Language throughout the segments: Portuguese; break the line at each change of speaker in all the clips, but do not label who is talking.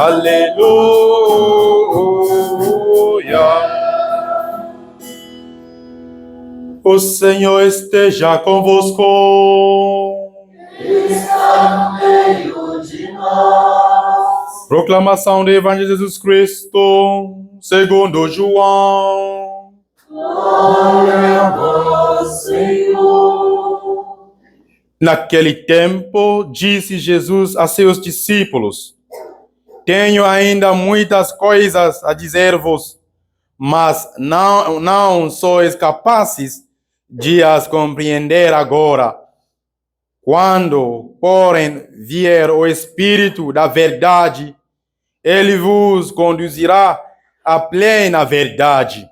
Aleluia. O Senhor esteja convosco.
Está no meio de nós.
Proclamação do Evangelho de Jesus Cristo, segundo João.
Glória a vós, Senhor.
Naquele tempo, disse Jesus a seus discípulos: Tenho ainda muitas coisas a dizer-vos, mas não sois capazes de as compreender agora. Quando, porém, vier o Espírito da verdade, ele vos conduzirá à plena verdade,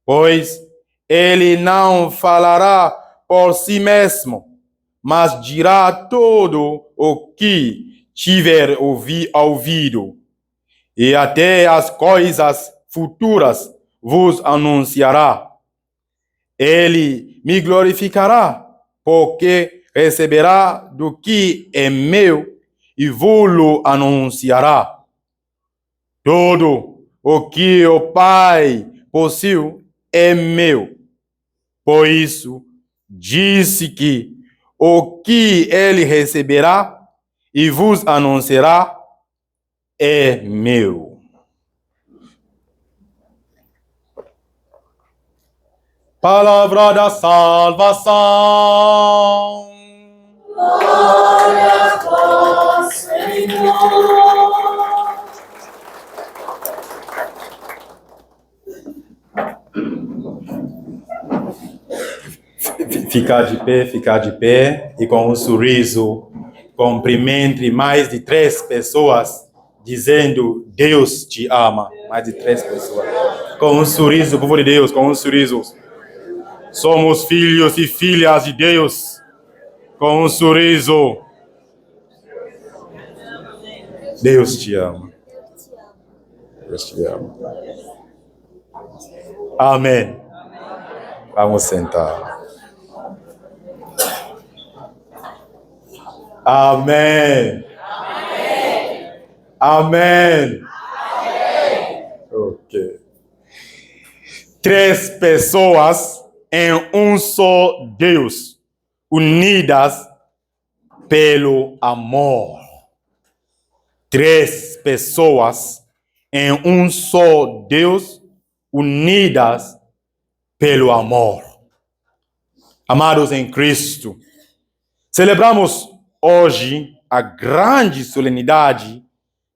pois ele não falará por si mesmo, mas dirá tudo o que tiver ouvido, e até as coisas futuras vos anunciará. Ele me glorificará, porque receberá do que é meu e vos-lo anunciará. Tudo o que o Pai possui é meu. Por isso, disse que o que ele receberá e vos anunciará é meu. Palavra da salvação.
Glória a vós, Senhor.
Ficar de pé e com um sorriso cumprimente mais de 3 pessoas dizendo Deus te ama. Mais de 3 pessoas. Com um sorriso, povo de Deus, com um sorriso. Somos filhos e filhas de Deus. Com um sorriso. Deus te ama. Deus te ama. Amém. Vamos sentar. Amém. Amém. Ok. 3 pessoas em um só Deus, unidas pelo amor. 3 pessoas em um só Deus, unidas pelo amor. Amados em Cristo, celebramos hoje a grande solenidade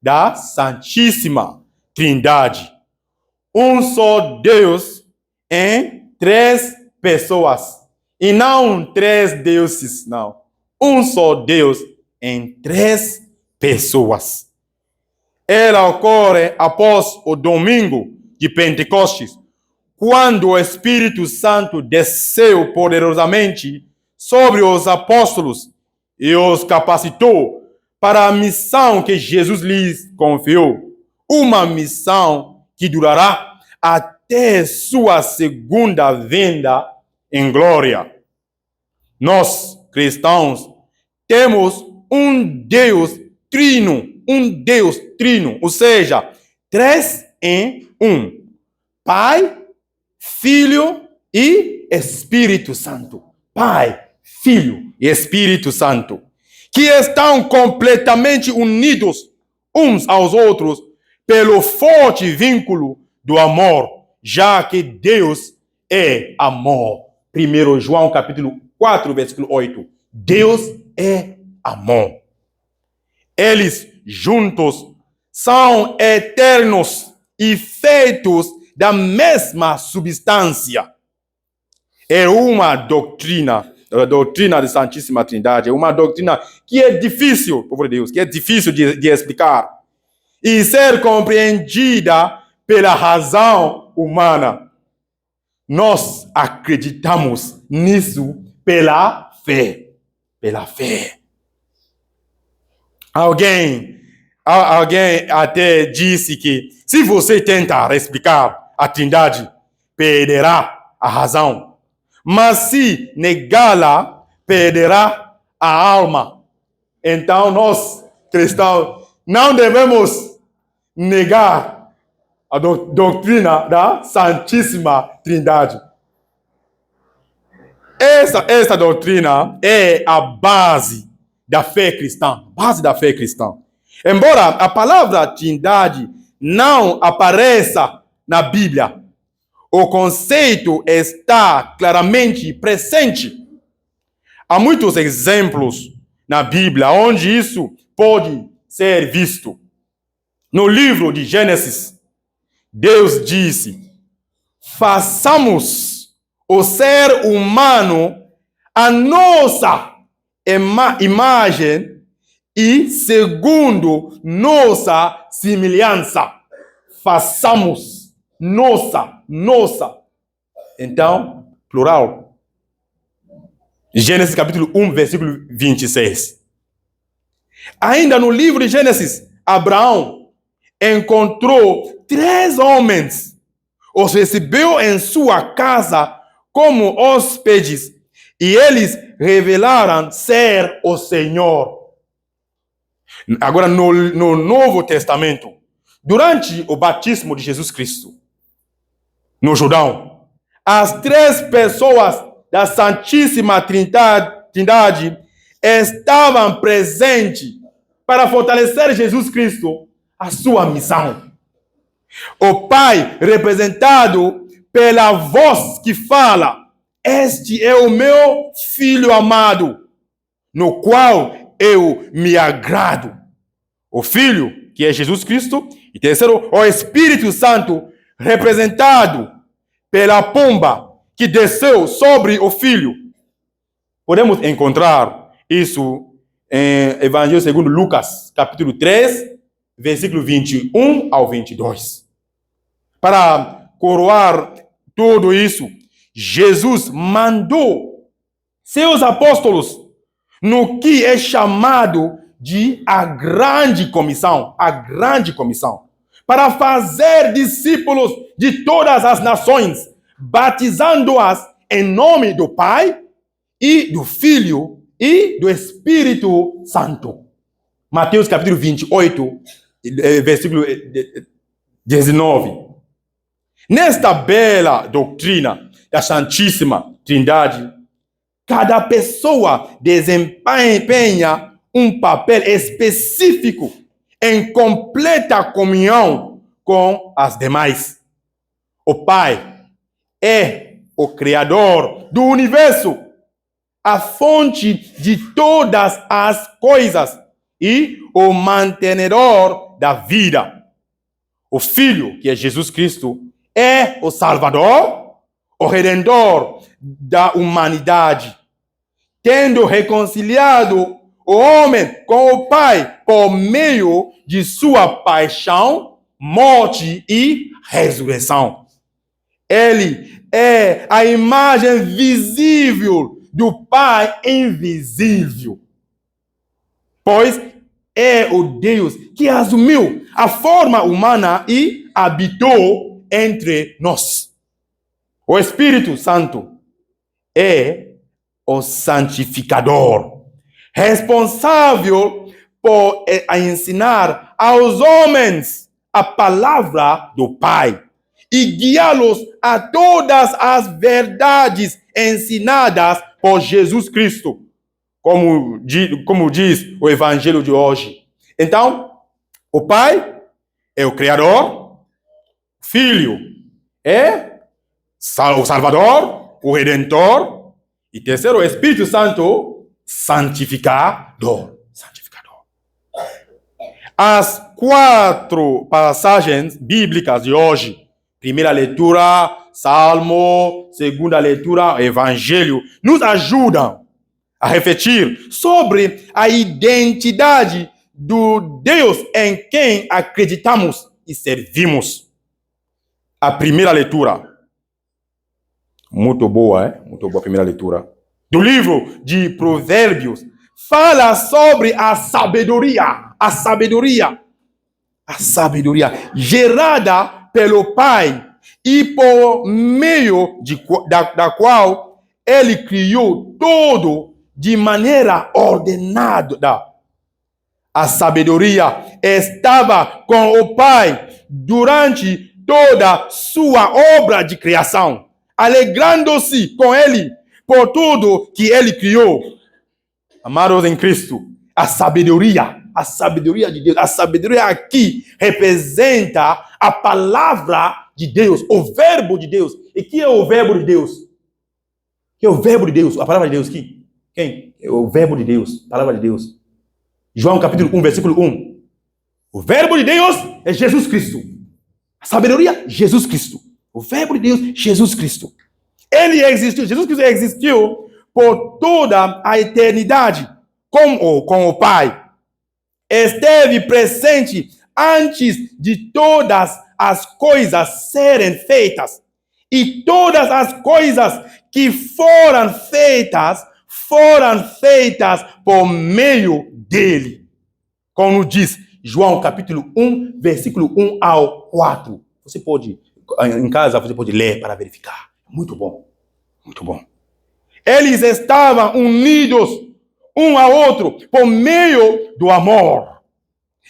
da Santíssima Trindade. Um só Deus em 3 pessoas. E não 3 deuses, não. Um só Deus em 3 pessoas. Ela ocorre após o domingo de Pentecostes, quando o Espírito Santo desceu poderosamente sobre os apóstolos e os capacitou para a missão que Jesus lhes confiou. Uma missão que durará até sua segunda vinda em glória. Nós, cristãos, temos um Deus trino, ou seja, 3 em 1. Pai, Filho e Espírito Santo. Pai, Filho e Espírito Santo, que estão completamente unidos uns aos outros pelo forte vínculo do amor, já que Deus é amor. 1 João capítulo 4, versículo 8. Deus é amor. Eles juntos são eternos e feitos da mesma substância. É uma doutrina, a doutrina da Santíssima Trindade, é uma doutrina que é difícil, povo de Deus, que é difícil de explicar e ser compreendida pela razão humana. Nós acreditamos nisso pela fé. Pela fé. Alguém até disse que se você tentar explicar a Trindade, perderá a razão. Mas se negá-la, perderá a alma. Então nós, cristãos, não devemos negar a doutrina da Santíssima Trindade. Essa doutrina é a base da fé cristã. Base da fé cristã. Embora a palavra Trindade não apareça na Bíblia, o conceito está claramente presente. Há muitos exemplos na Bíblia onde isso pode ser visto. No livro de Gênesis, Deus disse: façamos o ser humano a nossa imagem e segundo nossa semelhança. Façamos nossa. Então, plural. Gênesis capítulo 1, versículo 26. Ainda no livro de Gênesis, Abraão encontrou 3 homens, os recebeu em sua casa como hóspedes, e eles revelaram ser o Senhor. Agora, no Novo Testamento, durante o batismo de Jesus Cristo, no Jordão, as 3 pessoas da Santíssima Trindade estavam presentes para fortalecer Jesus Cristo, a sua missão. O Pai, representado pela voz que fala: este é o meu Filho amado, no qual eu me agrado. O Filho, que é Jesus Cristo. E terceiro, o Espírito Santo, representado pela pomba que desceu sobre o Filho. Podemos encontrar isso em Evangelho segundo Lucas, capítulo 3, versículo 21 ao 22. Para coroar tudo isso, Jesus mandou seus apóstolos no que é chamado de a grande comissão, para fazer discípulos de todas as nações, batizando-as em nome do Pai e do Filho e do Espírito Santo. Mateus capítulo 28, versículo 19. Nesta bela doutrina da Santíssima Trindade, cada pessoa desempenha um papel específico em completa comunhão com as demais. O Pai é o Criador do universo, a fonte de todas as coisas e o mantenedor da vida. O Filho, que é Jesus Cristo, é o Salvador, o Redentor da humanidade, tendo reconciliado o homem com o Pai por meio de sua paixão, morte e ressurreição. Ele é a imagem visível do Pai invisível, pois é o Deus que assumiu a forma humana e habitou entre nós. O Espírito Santo é o santificador, responsável por ensinar aos homens a palavra do Pai e guiá-los a todas as verdades ensinadas por Jesus Cristo, como diz o Evangelho de hoje. Então, o Pai é o Criador, o Filho é o Salvador, o Redentor, e terceiro, o Espírito Santo, santificador. As 4 passagens bíblicas de hoje, primeira leitura, Salmo, segunda leitura, Evangelho, nos ajudam a refletir sobre a identidade do Deus em quem acreditamos e servimos. A primeira leitura, muito boa, Muito boa a primeira leitura, do livro de Provérbios, fala sobre a sabedoria gerada pelo Pai e por meio da qual ele criou tudo de maneira ordenada. A sabedoria estava com o Pai durante toda sua obra de criação, alegrando-se com Ele por tudo que Ele criou. Amados em Cristo, a sabedoria de Deus, a sabedoria aqui representa a palavra de Deus, o verbo de Deus. E que é o verbo de Deus? Que é o verbo de Deus, a palavra de Deus? Quem? É o verbo de Deus, a palavra de Deus. João capítulo 1, versículo 1. O verbo de Deus é Jesus Cristo. A sabedoria, Jesus Cristo. O verbo de Deus, Jesus Cristo. Ele existiu, Jesus Cristo existiu por toda a eternidade com o Pai. Esteve presente antes de todas as coisas serem feitas. E todas as coisas que foram feitas por meio dele. Como diz João capítulo 1, versículo 1 ao 4. Você pode, em casa, você pode ler para verificar. Muito bom. Muito bom. Eles estavam unidos um ao outro por meio do amor.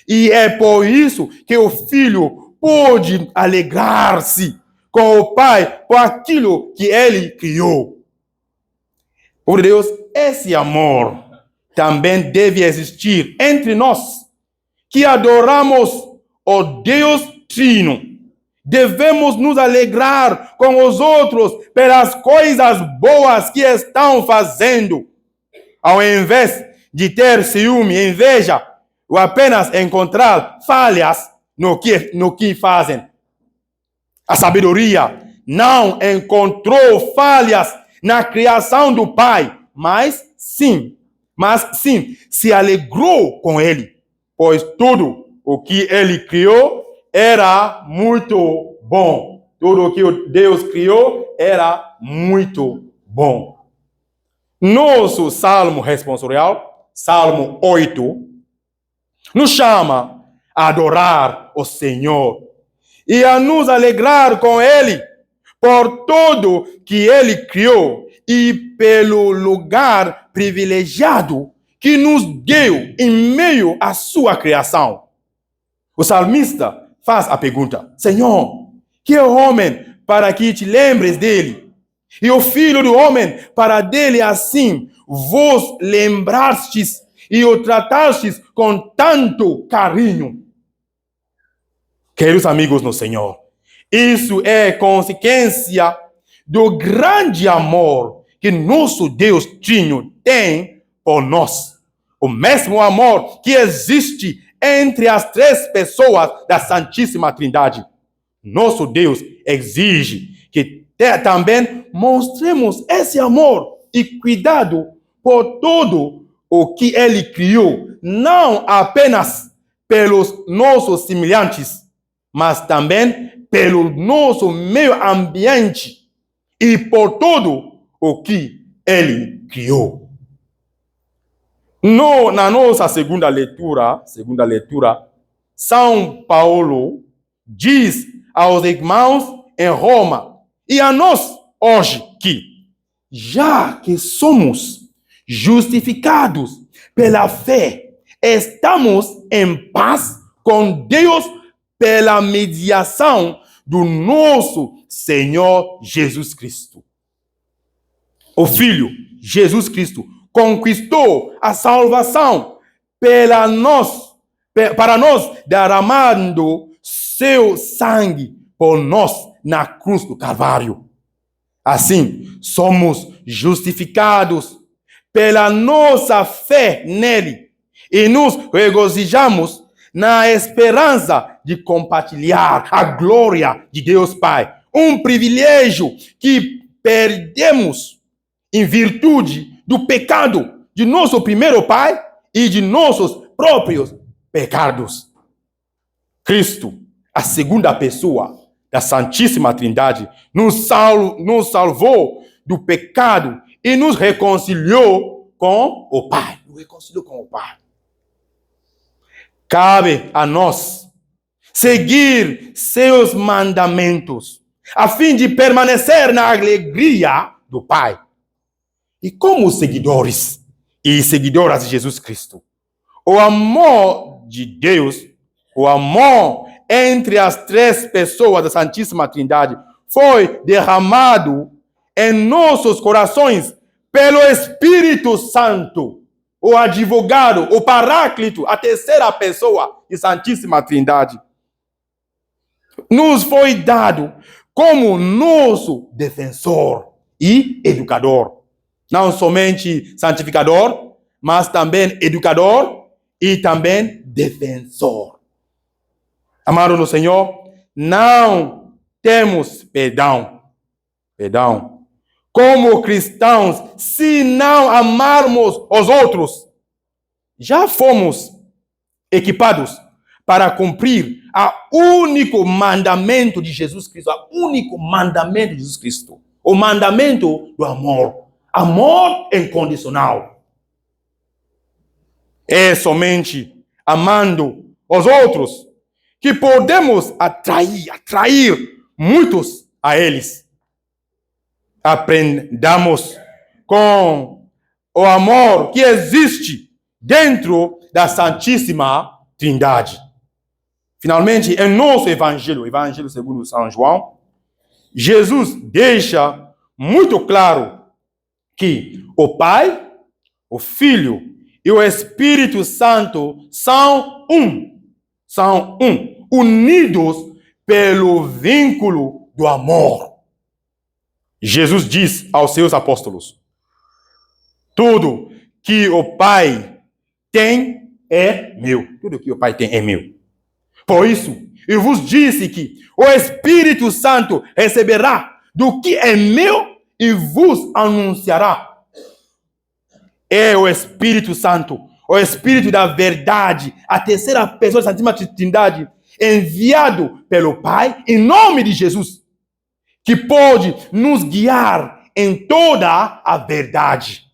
E é por isso que o Filho pôde alegrar-se com o Pai por aquilo que ele criou. Por Deus, esse amor também deve existir entre nós, que adoramos o Deus Trino. Devemos nos alegrar com os outros pelas coisas boas que estão fazendo, ao invés de ter ciúme, inveja, ou apenas encontrar falhas no que fazem. A sabedoria não encontrou falhas na criação do Pai, mas sim se alegrou com ele, pois tudo o que ele criou era muito bom. Tudo o que Deus criou era muito bom. Nosso salmo responsorial, Salmo 8, nos chama a adorar o Senhor e a nos alegrar com Ele por tudo que Ele criou e pelo lugar privilegiado que nos deu em meio à sua criação. O salmista faz a pergunta: Senhor, que é o homem para que te lembres dele? E o filho do homem para dele assim vos lembrastes e o tratastes com tanto carinho. Queridos amigos no Senhor, isso é consequência do grande amor que nosso Deus Trino tem por nós. O mesmo amor que existe entre as três pessoas da Santíssima Trindade. Nosso Deus exige que também mostremos esse amor e cuidado por tudo o que Ele criou, não apenas pelos nossos semelhantes, mas também pelo nosso meio ambiente e por tudo o que Ele criou. Na nossa segunda leitura, São Paulo diz aos irmãos em Roma e a nós hoje que, já que somos justificados pela fé, estamos em paz com Deus pela mediação do nosso Senhor Jesus Cristo. O Filho, Jesus Cristo, conquistou a salvação para nós, derramando seu sangue por nós na cruz do Calvário. Assim, somos justificados pela nossa fé nele e nos regozijamos na esperança de compartilhar a glória de Deus Pai. Um privilégio que perdemos em virtude do pecado de nosso primeiro pai e de nossos próprios pecados. Cristo, a segunda pessoa da Santíssima Trindade, nos salvou do pecado e nos reconciliou com o Pai. Cabe a nós seguir seus mandamentos, a fim de permanecer na alegria do Pai. E como seguidores e seguidoras de Jesus Cristo, O amor de Deus, o amor entre as três pessoas da Santíssima Trindade foi derramado em nossos corações pelo Espírito Santo, o advogado, o Paráclito, a terceira pessoa da Santíssima Trindade. Nos foi dado como nosso defensor e educador. Não somente santificador, mas também educador e também defensor. Amado no Senhor, não temos perdão. Como cristãos, se não amarmos os outros, já fomos equipados para cumprir o único mandamento de Jesus Cristo, o mandamento do amor. Amor incondicional. É somente amando os outros que podemos atrair muitos a eles. Aprendamos com o amor que existe dentro da Santíssima Trindade. Finalmente, em nosso Evangelho, o Evangelho segundo São João, Jesus deixa muito claro que o Pai, o Filho e o Espírito Santo são um, unidos pelo vínculo do amor. Jesus diz aos seus apóstolos: tudo que o Pai tem é meu. Tudo que o Pai tem é meu. Por isso, eu vos disse que o Espírito Santo receberá do que é meu e vos anunciará. É o Espírito Santo, o Espírito da verdade, a terceira pessoa da Santíssima Trindade, enviado pelo Pai em nome de Jesus, que pode nos guiar em toda a verdade.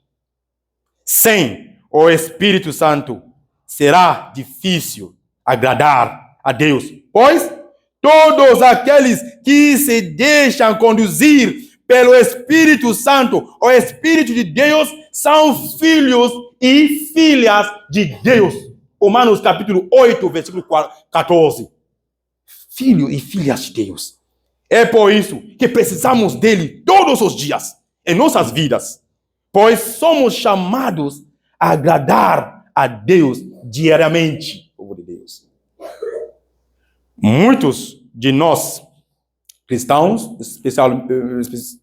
Sem o Espírito Santo, será difícil agradar a Deus, pois todos aqueles que se deixam conduzir pelo Espírito Santo, o Espírito de Deus, são filhos e filhas de Deus. Romanos capítulo 8, versículo 14. Filho e filhas de Deus. É por isso que precisamos dele todos os dias em nossas vidas, pois somos chamados a agradar a Deus diariamente, povo de Deus. Muitos de nós, cristãos,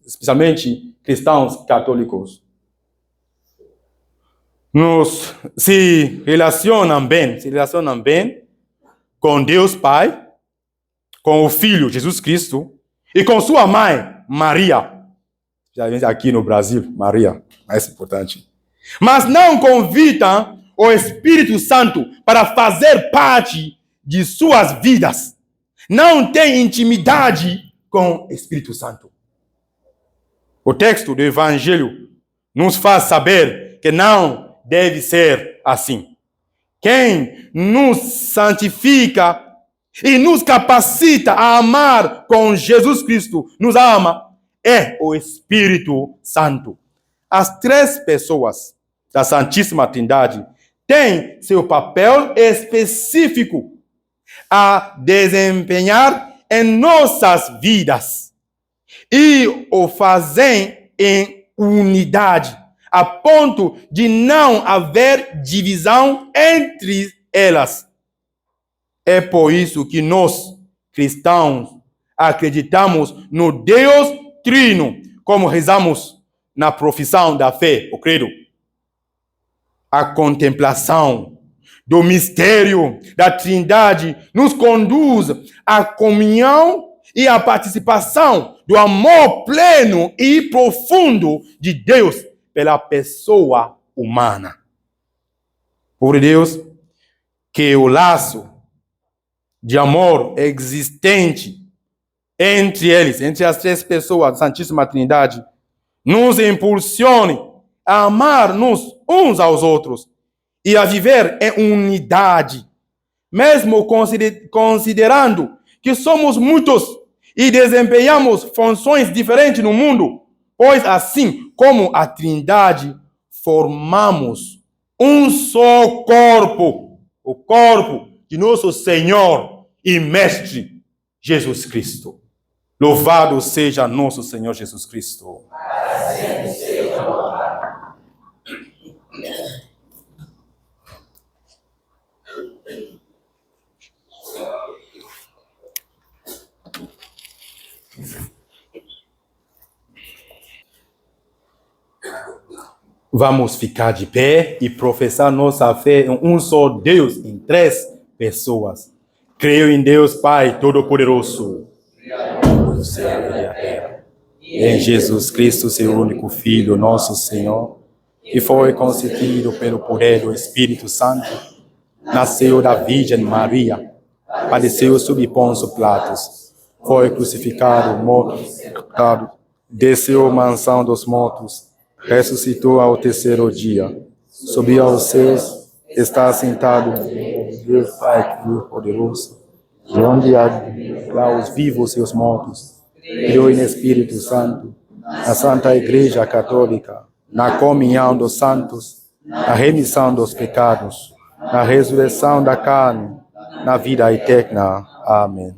especialmente cristãos católicos, se relacionam bem com Deus Pai, com o Filho Jesus Cristo e com sua mãe Maria. Já vem aqui no Brasil, Maria, mais importante. Mas não convidam o Espírito Santo para fazer parte de suas vidas. Não tem intimidade com o Espírito Santo. O texto do Evangelho nos faz saber que não deve ser assim. Quem nos santifica e nos capacita a amar com Jesus Cristo, nos ama, é o Espírito Santo. As três pessoas da Santíssima Trindade têm seu papel específico a desempenhar em nossas vidas e o fazem em unidade, a ponto de não haver divisão entre elas. É por isso que nós, cristãos, acreditamos no Deus Trino, como rezamos na profissão da fé, o credo. A contemplação do mistério da Trindade nos conduz à comunhão e à participação do amor pleno e profundo de Deus pela pessoa humana. Por Deus, que o laço de amor existente entre eles, entre as três pessoas da Santíssima Trindade, nos impulsione a amar-nos uns aos outros e a viver em unidade, mesmo considerando que somos muitos e desempenhamos funções diferentes no mundo, pois assim como a Trindade, formamos um só corpo o corpo de nosso Senhor e Mestre Jesus Cristo. Louvado seja nosso Senhor Jesus Cristo. Vamos ficar de pé e professar nossa fé em um só Deus, em 3 pessoas. Creio em Deus Pai Todo-Poderoso, do céu e da terra. E em Jesus Cristo, seu único Filho, nosso Senhor, que foi concebido pelo poder do Espírito Santo, nasceu da Virgem Maria, padeceu sob Pôncio Pilatos, foi crucificado, morto, sepultado, desceu à mansão dos mortos, ressuscitou ao terceiro dia, subiu aos céus, está sentado no Deus Pai Todo-Poderoso, de onde há lá os vivos e os mortos. Creio em Espírito Santo, na Santa Igreja Católica, na comunhão dos santos, na remissão dos pecados, na ressurreição da carne, na vida eterna. Amém.